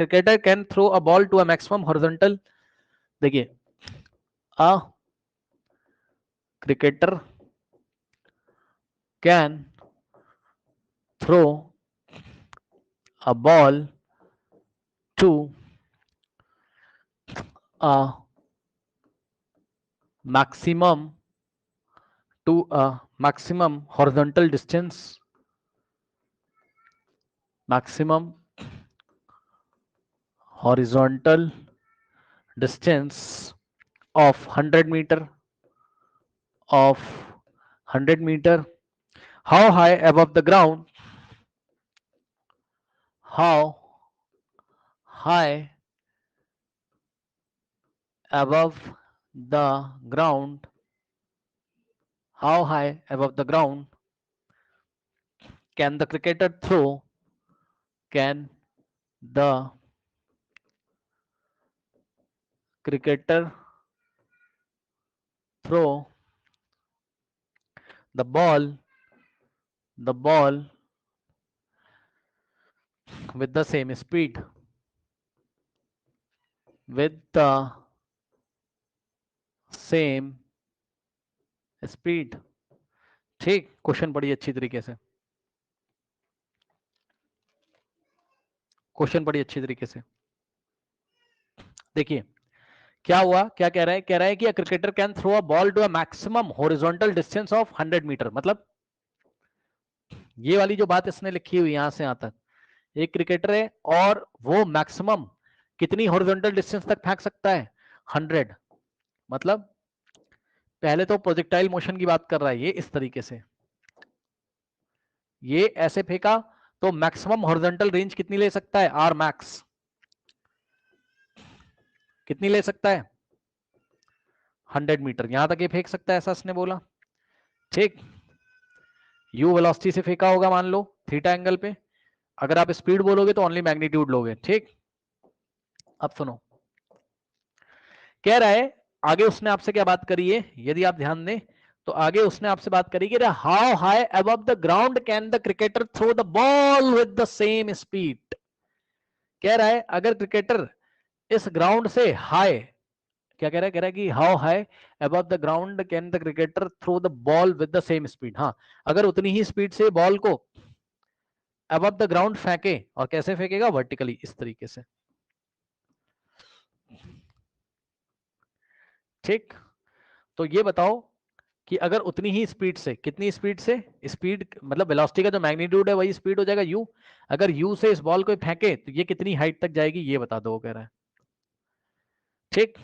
Cricketer can throw a ball to a maximum horizontal, देखिए a cricketer can throw a ball to a maximum to a maximum horizontal distance, maximum horizontal distance of 100 meter, of 100 meter. How high above the ground, how high above the ground, how high above the ground can the cricketer throw, can the cricketer throw the ball, the ball with the same speed, with the same speed. ठीक, question पढ़िए अच्छी तरीके से, question पढ़िए अच्छी तरीके से। देखिए क्या हुआ, क्या कह रहा है, कह रहा है कि a cricketer can throw a ball to a maximum horizontal distance of 100 metre, मतलब ये वाली जो बात इसने लिखी हुई यहां से यहां तक, एक क्रिकेटर है और वो मैक्सिमम कितनी हॉरिजॉन्टल डिस्टेंस तक फेंक सकता है, 100। मतलब पहले तो प्रोजेक्टाइल मोशन की बात कर रहा है ये, इस तरीके से ये ऐसे फेंका तो मैक्सिमम हॉरिजॉन्टल रेंज कितनी ले सकता है, आर मैक्स कितनी ले सकता है, 100 मीटर, यहां तक ये फेंक सकता है, ऐसा इसने बोला। ठीक, यू वेलोसिटी से फेंका होगा मान लो थीटा एंगल पे, अगर आप स्पीड बोलोगे तो ओनली मैग्नीट्यूड लोगे। ठीक, अब सुनो, कह रहा है आगे उसने आपसे क्या बात करी है, यदि आप ध्यान दें तो आगे उसने आपसे बात करी कि how high above the ground can the cricketer throw the ball with the same speed. कह रहा है अगर क्रिकेटर इस ग्राउंड से हाई, क्या कह रहा है, कह रहा है कि how high above the ground can the cricketer throw the ball with the same speed. हाँ, अगर उतनी ही स्पीड से बॉल को अबव द ग्राउंड फेंके, और कैसे फेंकेगा, वर्टिकली, इस तरीके से। ठीक, तो ये बताओ कि अगर उतनी ही स्पीड से, कितनी स्पीड से, स्पीड मतलब वेलोसिटी का जो मैग्नीट्यूड है वही स्पीड हो जाएगा यू, अगर यू से इस बॉल को फेंके तो ये कितनी हाइट तक जाएगी, ये बता दो, वो कह रहा है। ठीक,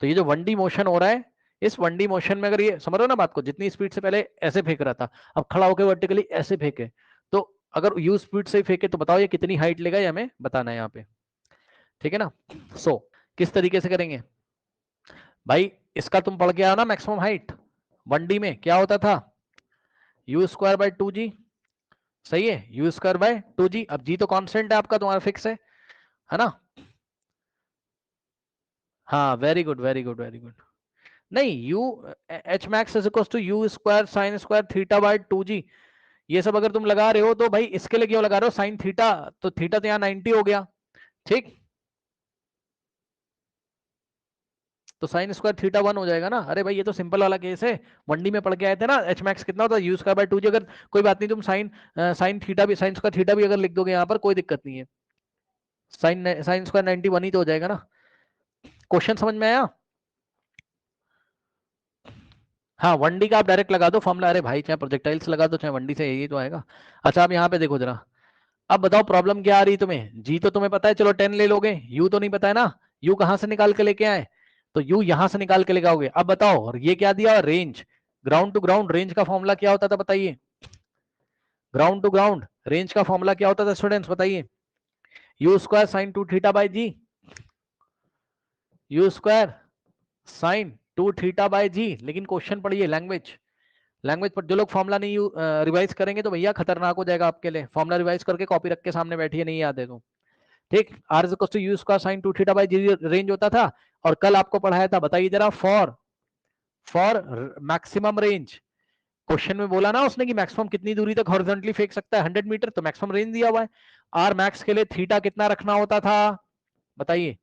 तो ये जो 1D मोशन हो रहा है, इस 1D मोशन में अगर ये समझ रहे हो ना बात को, जितनी स्पीड से पहले ऐसे फेंक रहा था, अब खड़ा होकर वर्टिकली ऐसे फेंके, तो अगर यू स्पीड से फेंके तो बताओ ये कितनी हाइट लेगा, ये हमें बताना है यहाँ पे। ठीक है ना। किस तरीके से करेंगे भाई, इसका तुम पढ़ के आओ ना, मैक्सिमम हाइट 1D में क्या होता था, यू स्क्वायर बाय 2G, सही है, यू स्क्वायर बाय 2G। अब जी तो कांस्टेंट है आपका, तुम्हारा फिक्स है ना। हाँ, very good very good very good. नहीं, u h max is equal to u square sine square theta by 2G, ये सब अगर तुम लगा रहे हो तो भाई इसके लिए क्यों लगा रहे हो, साइन थीटा, तो थीटा तो यहाँ 90 हो गया। ठीक, तो साइन स्क्वायर थीटा 1 हो जाएगा ना। अरे भाई ये तो सिंपल वाला केस है, 1D में पढ़ के आए थे ना, एच मैक्स कितना होता है, यू स्क्वायर बाय 2G। अगर कोई बात नहीं, तुम साइन थीटा भी, साइन स्क्वायर थीटा भी अगर लिख दोगे यहाँ पर, कोई दिक्कत नहीं है, साइन स्क्वायर 91 ही तो हो जाएगा ना। क्वेश्चन समझ में आया। हाँ, 1D का आप डायरेक्ट लगा दो फॉर्मूला, अरे भाई चाहे प्रोजेक्टाइल से लगा दो चाहे 1D से, यही तो आएगा। अच्छा, आप यहाँ पे देखो जरा, अब बताओ प्रॉब्लम क्या आ रही है तुम्हें, जी तो तुम्हें पता है, चलो 10 ले लोगे, यू तो नहीं पता है ना, यू कहां से निकाल के लेके आए, तो यू यहां से निकाल के लेके आओगे। अब बताओ, और ये क्या दिया, range, ground to ground range का फॉर्मूला क्या होता था बताइए, ग्राउंड टू ग्राउंड रेंज का फॉर्मूला क्या होता था स्टूडेंट्स बताइए, u square sine 2 theta by g, u square sine 2 theta by g. लेकिन क्वेश्चन पढ़िए, लैंग्वेज, लैंग्वेज पर जो लोग फॉर्मूला नहीं रिवाइज करेंगे तो भैया खतरनाक हो जाएगा आपके लिए, फॉर्मूला रिवाइज करके कॉपी रख के सामने बैठिए, नहीं याद है तो। ठीक, r is equal to u square sine 2 theta by g range होता था। और कल आपको पढ़ाया था, बताइए जरा, फॉर मैक्सिमम रेंज, क्वेश्चन में बोला ना उसने कि मैक्सिमम कितनी दूरी तक हॉरिजॉन्टली फेंक सकता है, 100 मीटर, तो मैक्सिमम रेंज दिया हुआ है। आर मैक्स के लिए थीटा कितना रखना होता था, बताइए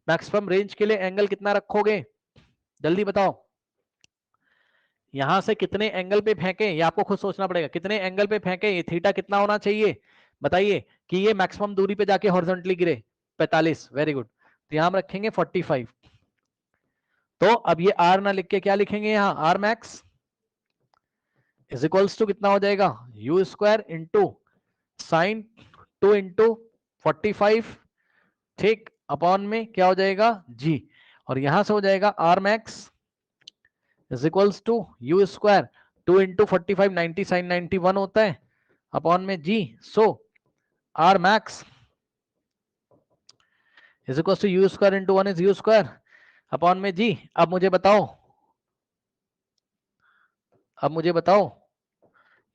मैक्सिमम रेंज के लिए एंगल कितना रखोगे, जल्दी बताओ। यहां से कितने एंगल पे फेंके ये आपको खुद सोचना पड़ेगा, कितने एंगल पे फेंके, ये थीटा कितना होना चाहिए बताइए कि ये मैक्सिमम दूरी पे जाके हॉरिजॉन्टली गिरे। 45, वेरी गुड। तो यहां हम रखेंगे 45। तो अब ये आर ना लिख के क्या लिखेंगे यहां, r max is equals to कितना हो जाएगा, u square into sine 2 into 45, ठीक, अपॉन में क्या हो जाएगा जी, और यहां से हो जाएगा R max is equals to u square 2 into 45, 90 sine 91 होता है, अपॉन में g. So R max is equals to u square into 1 is u square, upon में जी। अब मुझे बताओ, अब मुझे बताओ,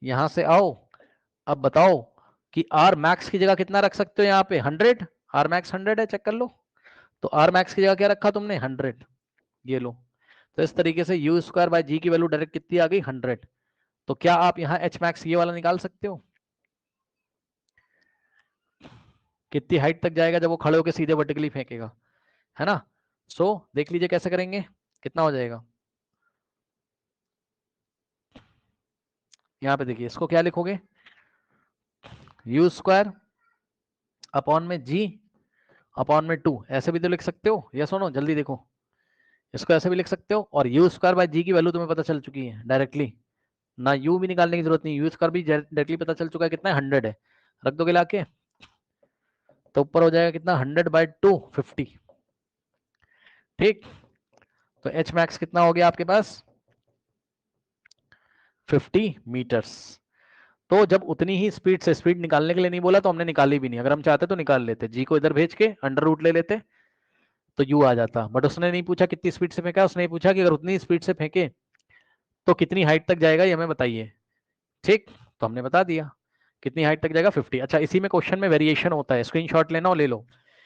यहां से आओ, अब बताओ कि आर मैक्स की जगह कितना रख सकते हो यहाँ पे, 100। आर मैक्स 100 है, चेक कर लो। तो आर मैक्स की जगह क्या रखा तुमने, 100, ये लो। तो इस तरीके से यू स्क्वायर बाय जी की वैल्यू डायरेक्ट कितनी आ गई, 100। तो क्या आप यहाँ एच मैक्स ये वाला निकाल सकते हो, कितनी हाइट तक जाएगा जब वो खड़े होकर सीधे वर्टिकली फेंकेगा, है ना। सो देख लीजिए कैसे करेंगे, कितना हो जाएगा। यहाँ पे देखिए इसको क्या लिखोगे, यू स्क्वायर अपॉन में जी अपॉन में 2, ऐसे भी तो लिख सकते हो, या सुनो जल्दी देखो, इसको ऐसे भी लिख सकते हो। और यू स्क्वायर बाय जी की वैल्यू तुम्हें पता चल चुकी है डायरेक्टली, ना यू भी निकालने की जरूरत नहीं, यू स्क्वायर भी डायरेक्टली पता चल चुका है कितना है, 100 है, रख दोगे लाके, तो ऊपर हो जाएगा कितना, 100 बाय 2, 50, ठीक। तो एच मैक्स कितना हो गया आपके पास, 50 मीटर्स। तो जब उतनी ही स्पीड से, स्पीड निकालने के लिए नहीं बोला तो हमने निकाली भी नहीं, अगर हम चाहते तो निकाल लेते, जी को इधर भेज के अंडर रूट ले लेते तो यू आ जाता, बट उसने नहीं पूछा कितनी स्पीड से फेंका, उसने पूछा कि अगर उतनी स्पीड से फेंके तो कितनी हाइट तक जाएगा ये हमें बताइए, ठीक। तो हमने बता दिया कितनी हाइट तक जाएगा, 50। अच्छा इसी में क्वेश्चन में वेरिएशन होता है, स्क्रीनशॉट लेना और ले लो।